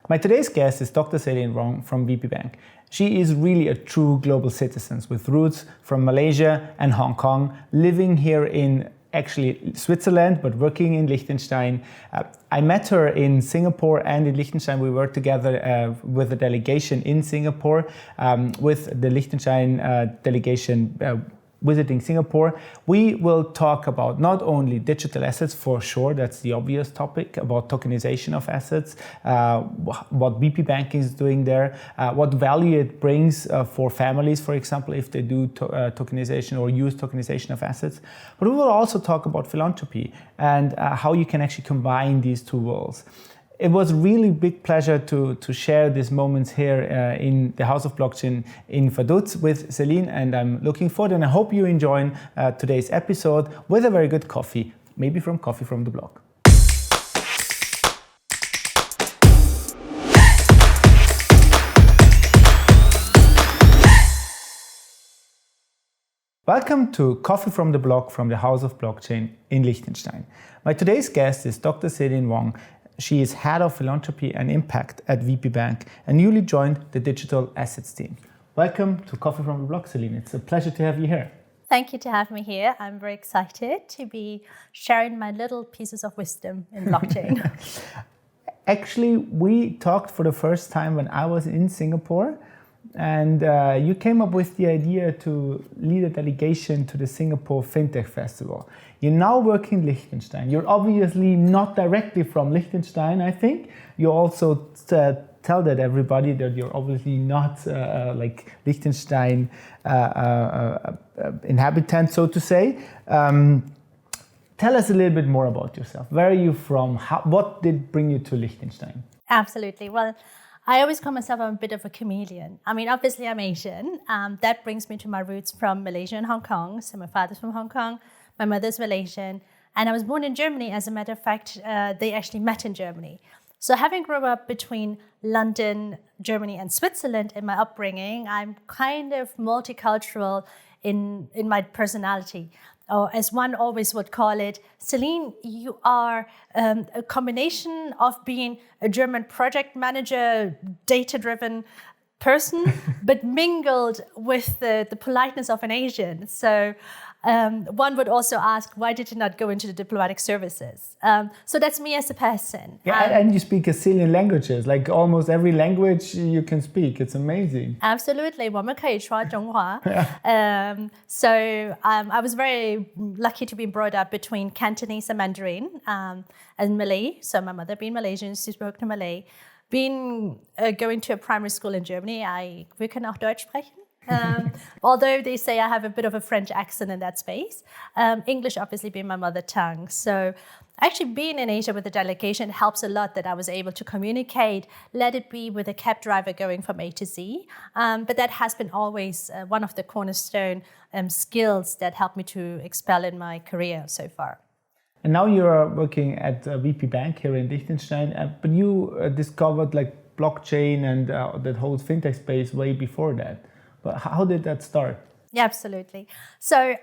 My today's guest is Dr. Céline Wong from VP Bank. She is really a true global citizen with roots from Malaysia and Hong Kong, living here in actually Switzerland, but working in Liechtenstein. I met her in Singapore and in Liechtenstein. We worked together with a delegation in Singapore, with the Liechtenstein delegation visiting Singapore. We will talk about not only digital assets, for sure, that's the obvious topic, about tokenization of assets, what BP Banking is doing there, what value it brings for families, for example, if they do tokenization or use tokenization of assets. But we will also talk about philanthropy and how you can actually combine these two worlds. It was really big pleasure to share these moments here in the House of Blockchain in Vaduz with Céline, and I'm looking forward, and I hope you enjoy today's episode with a very good coffee, maybe from Coffee from the Block. Welcome to Coffee from the Block from the House of Blockchain in Liechtenstein. My today's guest is Dr. Céline Wong. She is Head of Philanthropy and Impact at VP Bank and newly joined the Digital Assets team. Welcome to Coffee from the Block, Céline. It's a pleasure to have you here. Thank you to have me here. I'm very excited to be sharing my little pieces of wisdom in blockchain. Actually, we talked for the first time when I was in Singapore, and you came up with the idea to lead a delegation to the Singapore FinTech Festival. You now work in Liechtenstein. You're obviously not directly from Liechtenstein, I think. You also tell that everybody that you're obviously not like Liechtenstein inhabitant, so to say. Tell us a little bit more about yourself. Where are you from? What did bring you to Liechtenstein? Absolutely. Well, I always call myself I'm a bit of a chameleon. I mean, obviously I'm Asian. That brings me to my roots from Malaysia and Hong Kong. So my father's from Hong Kong, my mother's Malaysian, and I was born in Germany. As a matter of fact, they actually met in Germany. So having grown up between London, Germany, and Switzerland in my upbringing, I'm kind of multicultural in my personality. Or as one always would call it, Céline, you are a combination of being a German project manager, data-driven person, but mingled with the politeness of an Asian. So one would also ask, why did you not go into the diplomatic services? So that's me as a person. Yeah, and you speak a zillion languages, like almost every language you can speak. It's amazing. Absolutely. 我们可以说中华. So I was very lucky to be brought up between Cantonese and Mandarin and Malay. So my mother being Malaysian, she spoke Malay. Going to a primary school in Germany, wir können auch Deutsch sprechen. Although they say I have a bit of a French accent in that space, English obviously being my mother tongue. So actually being in Asia with the delegation helps a lot that I was able to communicate, let it be with a cab driver going from A to Z. But that has been always one of the cornerstone skills that helped me to excel in my career so far. And now you're working at VP Bank here in Liechtenstein, but you discovered like blockchain and that whole fintech space way before that. But how did that start? Yeah, absolutely. So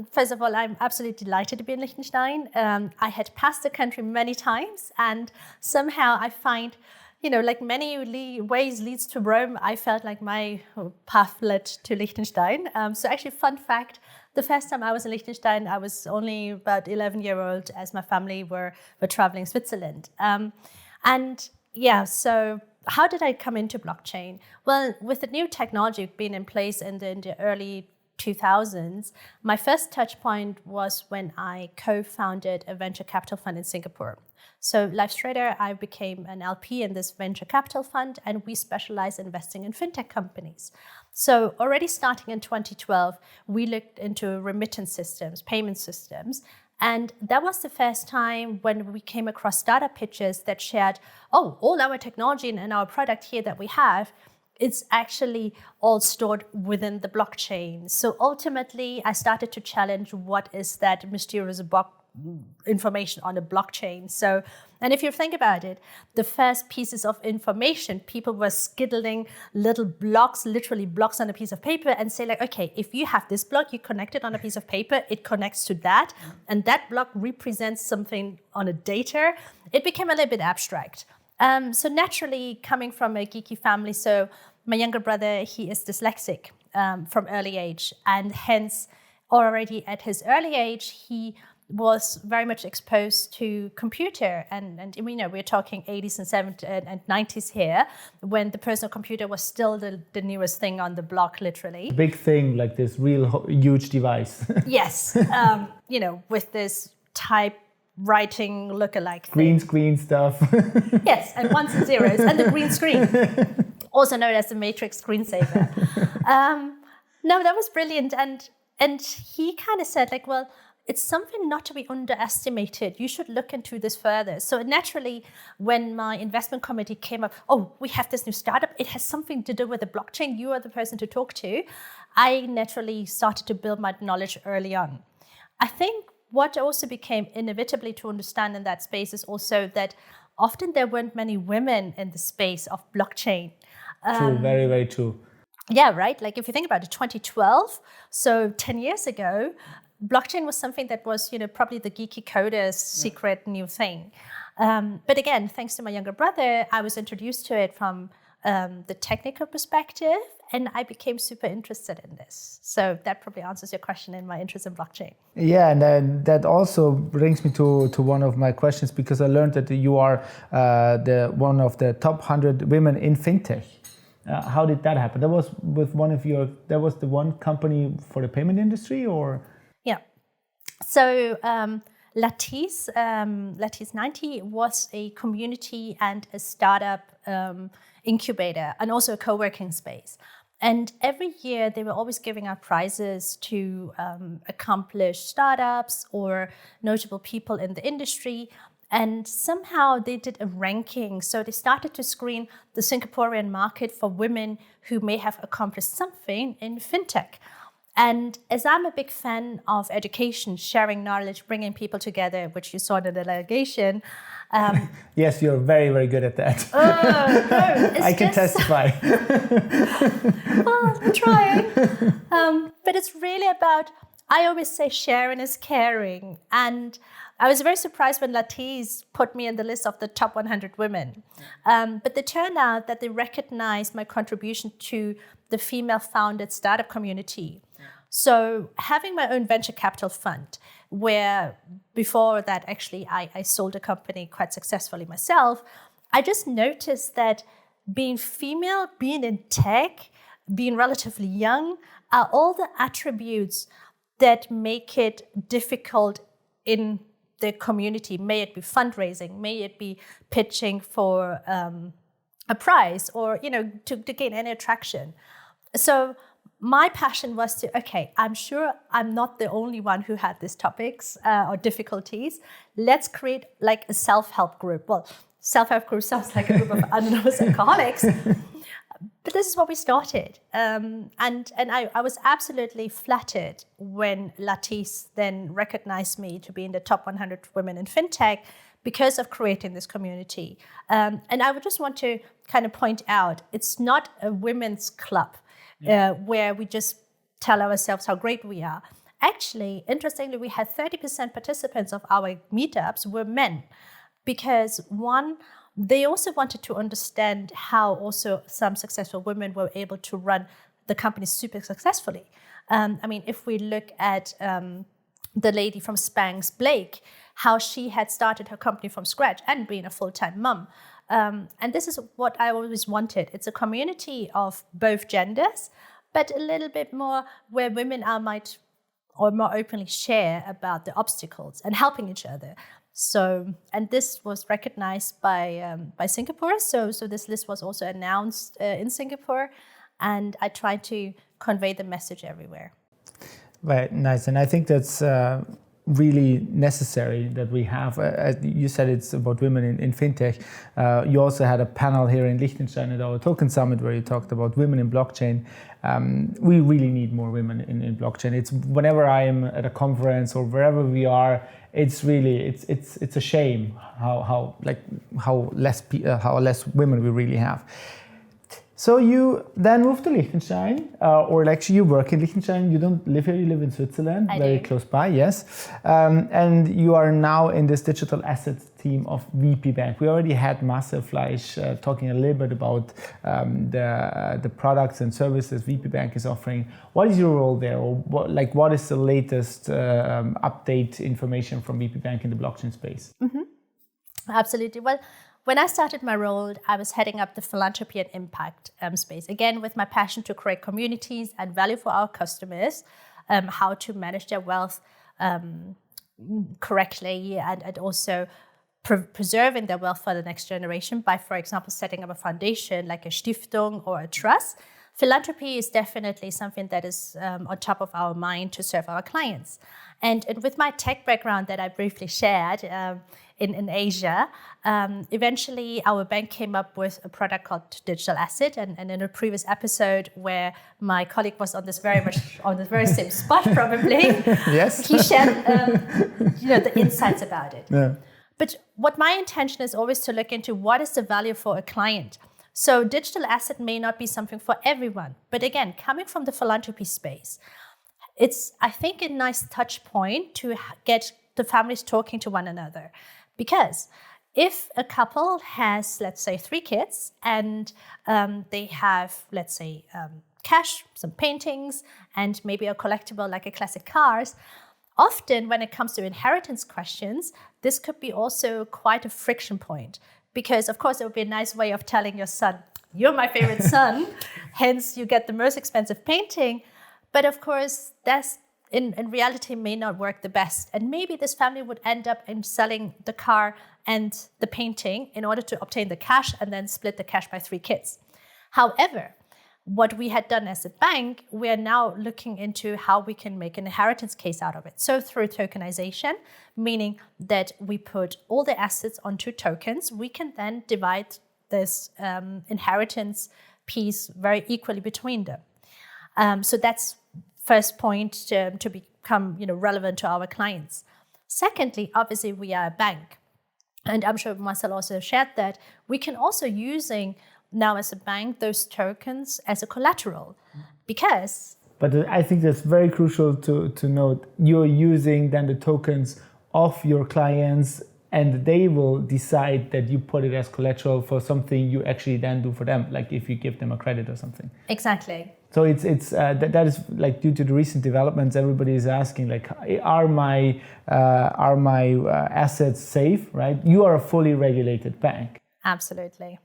first of all, I'm absolutely delighted to be in Liechtenstein. I had passed the country many times, and somehow I find, like many ways leads to Rome, I felt like my path led to Liechtenstein. So actually, fun fact, the first time I was in Liechtenstein, I was only about 11-year-old as my family were traveling Switzerland. So how did I come into blockchain? Well, with the new technology being in place in the early 2000s, my first touch point was when I co-founded a venture capital fund in Singapore. So LifeStrader, I became an LP in this venture capital fund, and we specialize in investing in fintech companies. So already starting in 2012, we looked into remittance systems, payment systems, and that was the first time when we came across startup pitches that shared, all our technology and our product here that we have, it's actually all stored within the blockchain. So ultimately, I started to challenge what is that mysterious information on a blockchain. So, and if you think about it, the first pieces of information, people were skiddling little blocks, literally blocks on a piece of paper, and say like, okay, if you have this block, you connect it on a piece of paper, it connects to that, and that block represents something on a data. It became a little bit abstract. So naturally, coming from a geeky family, so my younger brother, he is dyslexic from early age, and hence already at his early age, he was very much exposed to computer, and you know, we're talking 80s and 70s and 90s here, when the personal computer was still the newest thing on the block, literally. Big thing, like this real huge device. Yes, you know, with this typewriting look-alike thing. Green screen stuff. Yes, and ones and zeros, and the green screen, also known as the Matrix screensaver. No, that was brilliant, and he kind of said, like, well, it's something not to be underestimated. You should look into this further. So naturally, when my investment committee came up, oh, we have this new startup. It has something to do with the blockchain. You are the person to talk to. I naturally started to build my knowledge early on. I think what also became inevitably to understand in that space is also that often there weren't many women in the space of blockchain. True, very, very true. Yeah, right? Like if you think about it, 2012, so 10 years ago, blockchain was something that was, you know, probably the geeky coder's secret new thing. But again, thanks to my younger brother, I was introduced to it from the technical perspective, and I became super interested in this. So that probably answers your question in my interest in blockchain. Yeah, and then that also brings me to one of my questions, because I learned that you are one of the top 100 women in fintech. How did that happen? That was with that was the one company for the payment industry, or? Yeah. So Lattice 90 was a community and a startup incubator, and also a co-working space. And every year they were always giving out prizes to accomplished startups or notable people in the industry. And somehow they did a ranking. So they started to screen the Singaporean market for women who may have accomplished something in fintech. And as I'm a big fan of education, sharing knowledge, bringing people together, which you saw in the delegation. Yes, you're very, very good at that. Oh, no, I can testify. Well, I'm trying. But it's really about, I always say sharing is caring. And I was very surprised when Lattice put me in the list of the top 100 women. But it turned out that they recognized my contribution to the female-founded startup community. So having my own venture capital fund, where before that actually I sold a company quite successfully myself, I just noticed that being female, being in tech, being relatively young, are all the attributes that make it difficult in the community. May it be fundraising, may it be pitching for a prize, or, you know, to gain any attraction. So my passion was to, okay, I'm sure I'm not the only one who had these topics or difficulties. Let's create like a self-help group. Well, self-help group sounds like a group of anonymous alcoholics. But this is what we started. And I was absolutely flattered when Lattice then recognized me to be in the top 100 women in fintech because of creating this community. And I would just want to kind of point out, it's not a women's club where we just tell ourselves how great we are. Actually, interestingly, we had 30% participants of our meetups were men, because one, they also wanted to understand how also some successful women were able to run the company super successfully. I mean, if we look at the lady from Spanx, Blake, how she had started her company from scratch and being a full-time mom. And this is what I always wanted. It's a community of both genders, but a little bit more where women might more openly share about the obstacles and helping each other. So, and this was recognized by Singapore. So this list was also announced in Singapore, and I tried to convey the message everywhere. Right, nice. And I think that's really necessary that we have. You said it's about women in fintech. You also had a panel here in Liechtenstein at our Token Summit where you talked about women in blockchain. We really need more women in blockchain. It's whenever I am at a conference or wherever we are, it's really it's a shame how less women we really have. So you then moved to Liechtenstein, or actually you work in Liechtenstein. You don't live here, you live in Switzerland, very close by, yes. And you are now in this digital assets team of VP Bank. We already had Marcel Fleisch talking a little bit about the products and services VP Bank is offering. What is your role there? Or what is the latest update information from VP Bank in the blockchain space? Mm-hmm. Absolutely. Well, when I started my role, I was heading up the philanthropy and impact space. Again, with my passion to create communities and value for our customers, how to manage their wealth correctly and also preserving their wealth for the next generation by, for example, setting up a foundation like a Stiftung or a trust. Philanthropy is definitely something that is on top of our mind to serve our clients. And with my tech background that I briefly shared in Asia, eventually our bank came up with a product called Digital Asset. And in a previous episode where my colleague was on this very same spot probably, yes, he shared the insights about it. Yeah. But what my intention is always to look into what is the value for a client. So digital asset may not be something for everyone. But again, coming from the philanthropy space, it's, I think, a nice touch point to get the families talking to one another. Because if a couple has, let's say, 3 kids and they have, let's say, cash, some paintings, and maybe a collectible like a classic cars, often when it comes to inheritance questions, this could be also quite a friction point. Because, of course, it would be a nice way of telling your son, you're my favorite son, hence you get the most expensive painting. But, of course, that's in reality may not work the best. And maybe this family would end up in selling the car and the painting in order to obtain the cash and then split the cash by 3 kids. However, what we had done as a bank, we are now looking into how we can make an inheritance case out of it. So through tokenization, meaning that we put all the assets onto tokens, we can then divide this inheritance piece very equally between them. So that's first point to become relevant to our clients. Secondly, obviously, we are a bank. And I'm sure Marcel also shared that. We can also using now as a bank those tokens as a collateral because... But I think that's very crucial to note. You're using then the tokens of your clients and they will decide that you put it as collateral for something you actually then do for them, like if you give them a credit or something. Exactly. So it's that is like due to the recent developments, everybody is asking like, are my assets safe, right? You are a fully regulated bank. Absolutely.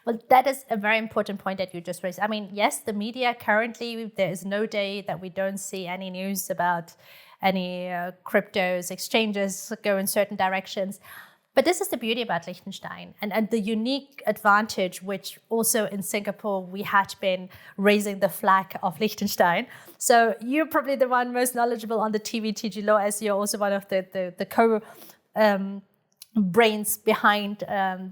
Well, that is a very important point that you just raised. I mean, yes, the media currently, there is no day that we don't see any news about any cryptos, exchanges go in certain directions. But this is the beauty about Liechtenstein and the unique advantage, which also in Singapore, we had been raising the flag of Liechtenstein. So you're probably the one most knowledgeable on the TVTG law, as you're also one of the brains behind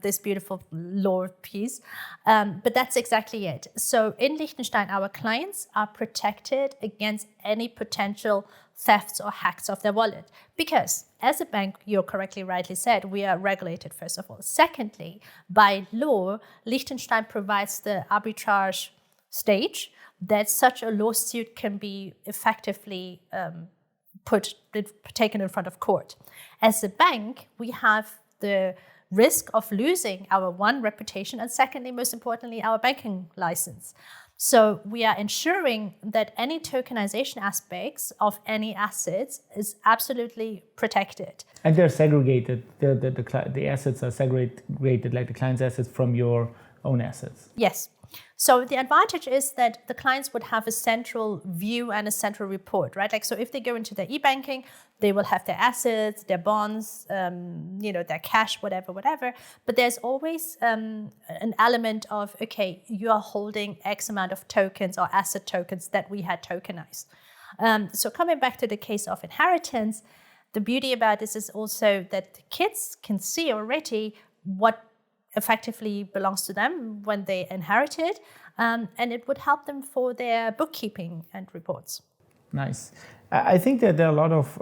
this beautiful law piece. But that's exactly it. So in Liechtenstein, our clients are protected against any potential thefts or hacks of their wallet. Because as a bank, you correctly rightly said, we are regulated, first of all. Secondly, by law, Liechtenstein provides the arbitrage stage that such a lawsuit can be effectively taken in front of court. As a bank, we have the risk of losing our one, reputation, and secondly, most importantly, our banking license. So we are ensuring that any tokenization aspects of any assets is absolutely protected. And they're segregated. The assets are segregated, like the client's assets from your own assets. Yes. So the advantage is that the clients would have a central view and a central report, right? Like, so if they go into their e-banking, they will have their assets, their bonds, their cash, whatever. But there's always an element of, okay, you are holding X amount of tokens or asset tokens that we had tokenized. So coming back to the case of inheritance, the beauty about this is also that the kids can see already what effectively belongs to them when they inherit it, and it would help them for their bookkeeping and reports. Nice. I think that there are a lot of,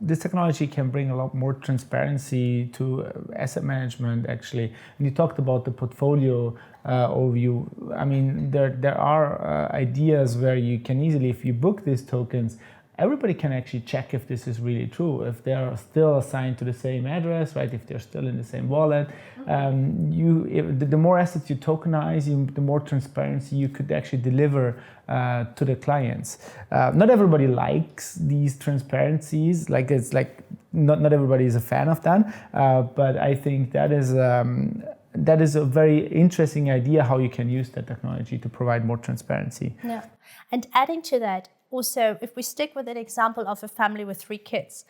this technology can bring a lot more transparency to asset management, actually. And you talked about the portfolio overview. I mean, there are ideas where you can easily, if you book these tokens, everybody can actually check if this is really true, if they are still assigned to the same address, right? If they're still in the same wallet. The more assets you tokenize, the more transparency you could actually deliver to the clients. Not everybody likes these transparencies. Not everybody is a fan of that. But I think that is a very interesting idea how you can use that technology to provide more transparency. Yeah, and adding to that, also, if we stick with an example of a family with 3 kids,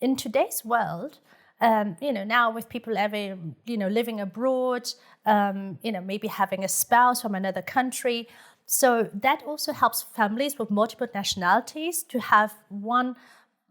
in today's world, now with people living abroad, maybe having a spouse from another country, so that also helps families with multiple nationalities to have one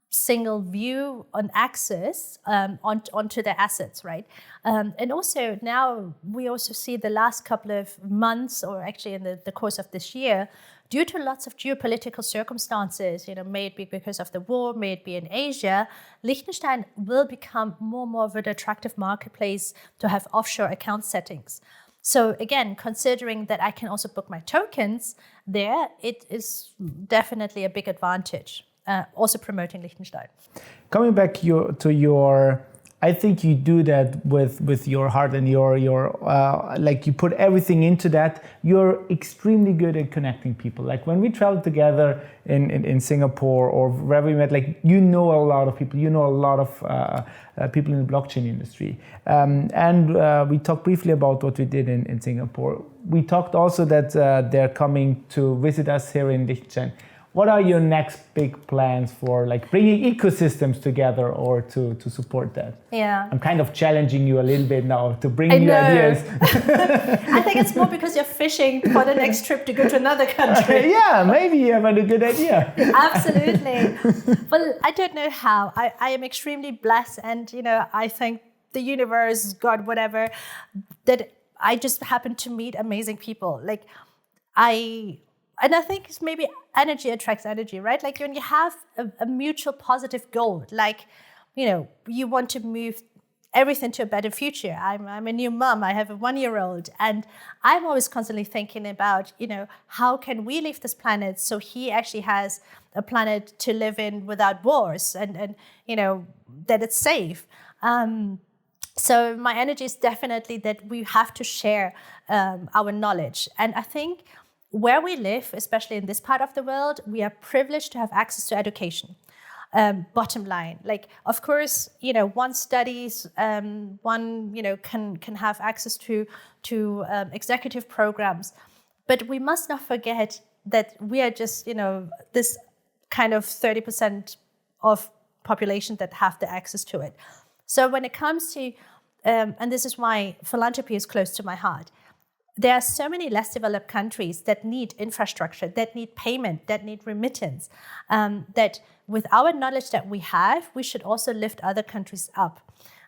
single view on access onto their assets, right? And also now we also see the last couple of months, or actually in the course of this year, due to lots of geopolitical circumstances, may it be because of the war, may it be in Asia, Liechtenstein will become more and more of an attractive marketplace to have offshore account settings. So again, considering that I can also book my tokens there, it is definitely a big advantage. Also promoting Liechtenstein. Coming back to your, I think you do that with your heart and your like you put everything into that. You're extremely good at connecting people. Like when we traveled together in Singapore or wherever we met, like a lot of people, a lot of people in the blockchain industry. And we talked briefly about what we did in Singapore. We talked also that they're coming to visit us here in Liechtenstein. What are your next big plans for like bringing ecosystems together or to support that? Yeah. I'm kind of challenging you a little bit now to bring new ideas. I think it's more because you're fishing for the next trip to go to another country. Yeah, maybe you have a good idea. Absolutely. Well, I don't know how. I am extremely blessed, and I think the universe, God, whatever, that I just happen to meet amazing people. And I think it's maybe energy attracts energy, right? Like when you have a mutual positive goal, like, you want to move everything to a better future. I'm a new mom. I have a 1-year-old. And I'm always constantly thinking about, how can we leave this planet so he actually has a planet to live in without wars and that it's safe. So my energy is definitely that we have to share our knowledge. And I think where we live, especially in this part of the world, we are privileged to have access to education. Bottom line, like, of course, one studies, one, can have access to executive programs, but we must not forget that we are just, this kind of 30% of population that have the access to it. So when it comes to, and this is why philanthropy is close to my heart, there are so many less developed countries that need infrastructure, that need payment, that need remittance, that with our knowledge that we have, we should also lift other countries up.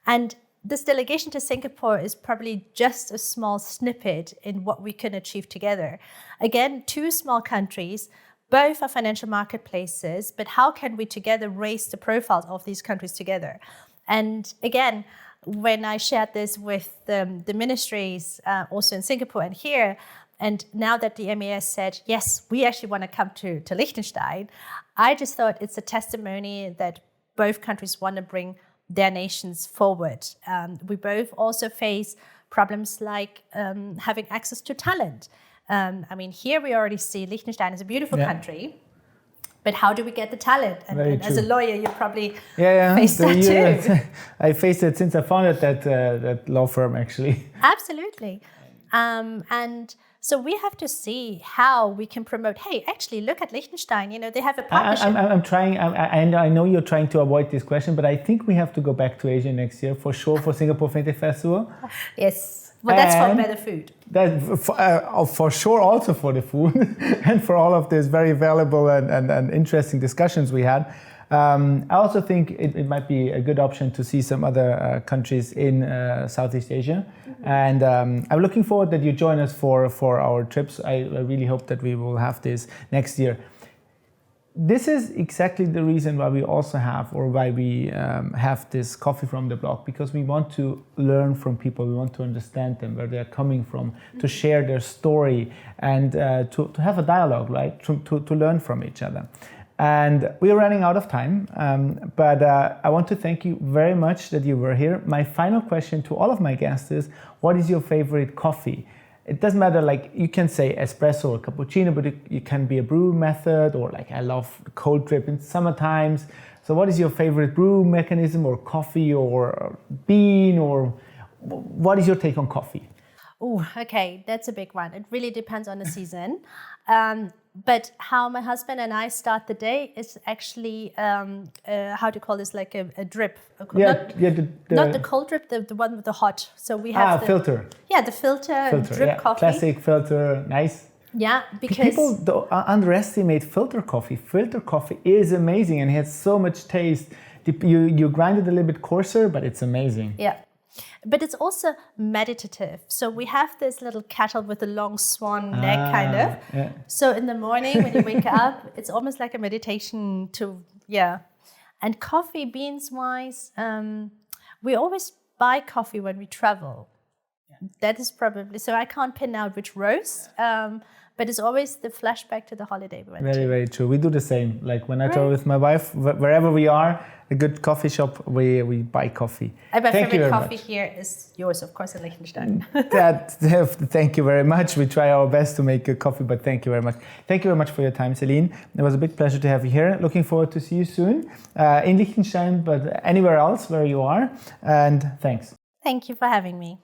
And this delegation to Singapore is probably just a small snippet in what we can achieve together. Again, 2 small countries, both are financial marketplaces, but how can we together raise the profiles of these countries together? And again, when I shared this with the ministries, also in Singapore and here, and now that the MAS said, yes, we actually want to come to Liechtenstein, I just thought it's a testimony that both countries want to bring their nations forward. We both also face problems like having access to talent. Here we already see Liechtenstein is a beautiful country. But how do we get the talent? And as a lawyer, you probably face that too. I faced it since I founded that law firm, actually. Absolutely. And so we have to see how we can promote, hey, actually, look at Liechtenstein. They have a partnership. I'm trying, I know you're trying to avoid this question, but I think we have to go back to Asia next year, for sure, for Singapore Fintech Festival. Yes. Well, that's for better food. For sure, also for the food and for all of these very valuable and interesting discussions we had. I also think it might be a good option to see some other countries in Southeast Asia. Mm-hmm. And I'm looking forward that you join us for our trips. I really hope that we will have this next year. this is exactly the reason why we also have, or why we have this coffee from the block, because we want to learn from people, we want to understand them, where they're coming from, to share their story, and to have a dialogue, right? To learn from each other. And we're running out of time, but I want to thank you very much that you were here. My final question to all of my guests is, what is your favorite coffee? It doesn't matter, like you can say espresso or cappuccino, but it can be a brew method, or like I love cold drip in summer times. So what is your favorite brew mechanism, or coffee, or bean, or what is your take on coffee? Oh, okay, that's a big one. It really depends on the season. But how my husband and I start the day is actually, how to call this, like a drip. Not the cold drip, the one with the hot. So we have filter. Yeah, the filter drip coffee. Classic filter, nice. Yeah, because people underestimate filter coffee. Filter coffee is amazing and it has so much taste. You grind it a little bit coarser, but it's amazing. Yeah. But it's also meditative. So we have this little kettle with a long swan neck, kind of. Yeah. So in the morning when you wake up, it's almost like a meditation to, And coffee beans wise, we always buy coffee when we travel. That is probably, so I can't pin out which roast, but it's always the flashback to the holiday we went to. Very, very true. We do the same. Like when I travel with my wife, wherever we are, a good coffee shop, we buy coffee. My favorite coffee here is yours, of course, in Liechtenstein. Thank you very much. We try our best to make a coffee, but thank you very much. Thank you very much for your time, Céline. It was a big pleasure to have you here. Looking forward to see you soon in Liechtenstein, but anywhere else where you are. And thanks. Thank you for having me.